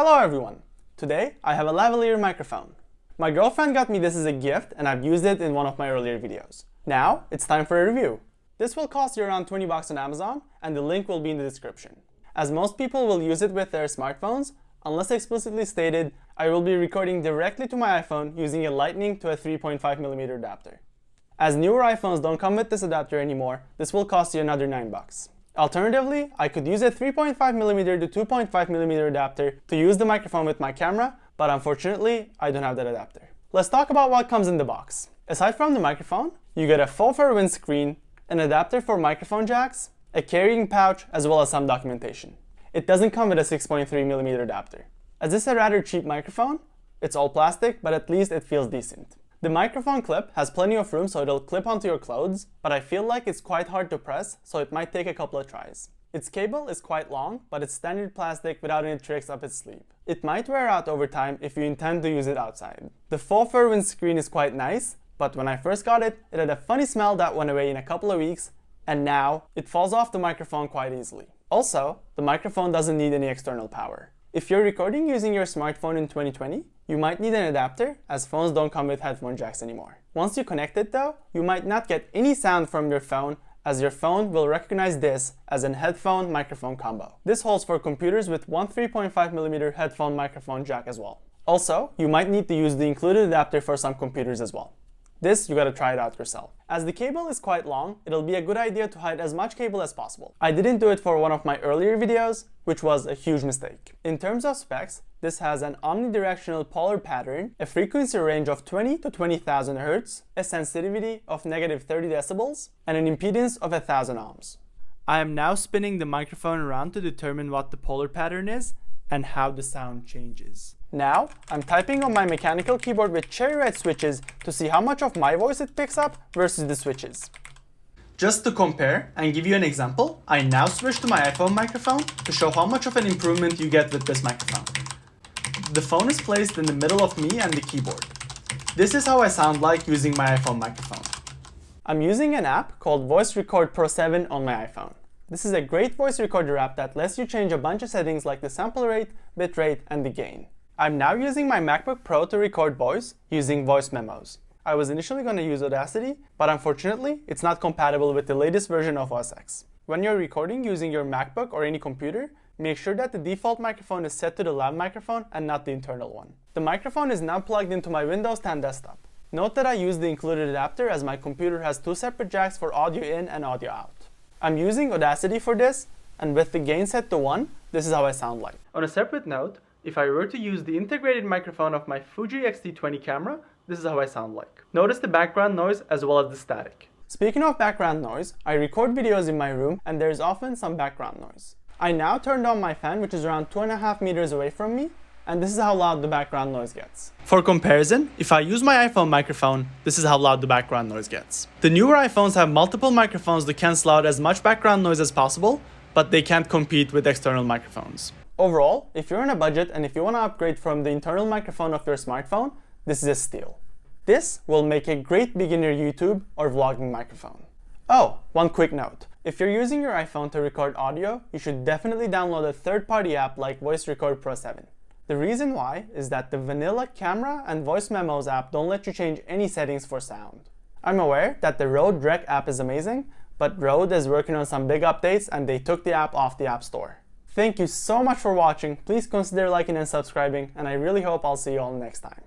Hello everyone! Today I have a lavalier microphone. My girlfriend got me this as a gift and I've used it in one of my earlier videos. Now it's time for a review. This will cost you around 20 bucks on Amazon and the link will be in the description. As most people will use it with their smartphones, unless explicitly stated, I will be recording directly to my iPhone using a Lightning to a 3.5mm adapter. As newer iPhones don't come with this adapter anymore, this will cost you another 9 bucks. Alternatively, I could use a 3.5mm to 2.5mm adapter to use the microphone with my camera, but unfortunately, I don't have that adapter. Let's talk about what comes in the box. Aside from the microphone, you get a faux fur windscreen, an adapter for microphone jacks, a carrying pouch, as well as some documentation. It doesn't come with a 6.3mm adapter. As this is a rather cheap microphone, it's all plastic, but at least it feels decent. The microphone clip has plenty of room so it'll clip onto your clothes, but I feel like it's quite hard to press, so it might take a couple of tries. Its cable is quite long, but it's standard plastic without any tricks up its sleeve. It might wear out over time if you intend to use it outside. The faux fur windscreen is quite nice, but when I first got it, it had a funny smell that went away in a couple of weeks, and now it falls off the microphone quite easily. Also, the microphone doesn't need any external power. If you're recording using your smartphone in 2020, you might need an adapter, as phones don't come with headphone jacks anymore. Once you connect it though, you might not get any sound from your phone, as your phone will recognize this as an headphone-microphone combo. This holds for computers with one 3.5mm headphone microphone jack as well. Also, you might need to use the included adapter for some computers as well. This, you gotta try it out yourself. As the cable is quite long, it'll be a good idea to hide as much cable as possible. I didn't do it for one of my earlier videos, which was a huge mistake. In terms of specs, this has an omnidirectional polar pattern, a frequency range of 20 to 20,000 Hz, a sensitivity of -30 decibels, and an impedance of 1000 ohms. I am now spinning the microphone around to determine what the polar pattern is and how the sound changes. Now, I'm typing on my mechanical keyboard with cherry red switches to see how much of my voice it picks up versus the switches. Just to compare and give you an example, I now switch to my iPhone microphone to show how much of an improvement you get with this microphone. The phone is placed in the middle of me and the keyboard. This is how I sound like using my iPhone microphone. I'm using an app called Voice Record Pro 7 on my iPhone. This is a great voice recorder app that lets you change a bunch of settings like the sample rate, bit rate, and the gain. I'm now using my MacBook Pro to record voice using voice memos. I was initially going to use Audacity, but unfortunately, it's not compatible with the latest version of OS X. When you're recording using your MacBook or any computer, make sure that the default microphone is set to the lav microphone and not the internal one. The microphone is now plugged into my Windows 10 desktop. Note that I use the included adapter as my computer has two separate jacks for audio in and audio out. I'm using Audacity for this, and with the gain set to 1, this is how I sound like. On a separate note, if I were to use the integrated microphone of my Fuji X-T20 camera, this is how I sound like. Notice the background noise as well as the static. Speaking of background noise, I record videos in my room and there's often some background noise. I now turned on my fan, which is around 2.5 meters away from me, and this is how loud the background noise gets. For comparison, if I use my iPhone microphone, this is how loud the background noise gets. The newer iPhones have multiple microphones to cancel out as much background noise as possible, but they can't compete with external microphones. Overall, if you're on a budget and if you want to upgrade from the internal microphone of your smartphone, this is a steal. This will make a great beginner YouTube or vlogging microphone. Oh, one quick note. If you're using your iPhone to record audio, you should definitely download a third-party app like Voice Record Pro 7. The reason why is that the vanilla camera and voice memos app don't let you change any settings for sound. I'm aware that the Rode Rec app is amazing, but Rode is working on some big updates and they took the app off the App Store. Thank you so much for watching. Please consider liking and subscribing, and I really hope I'll see you all next time.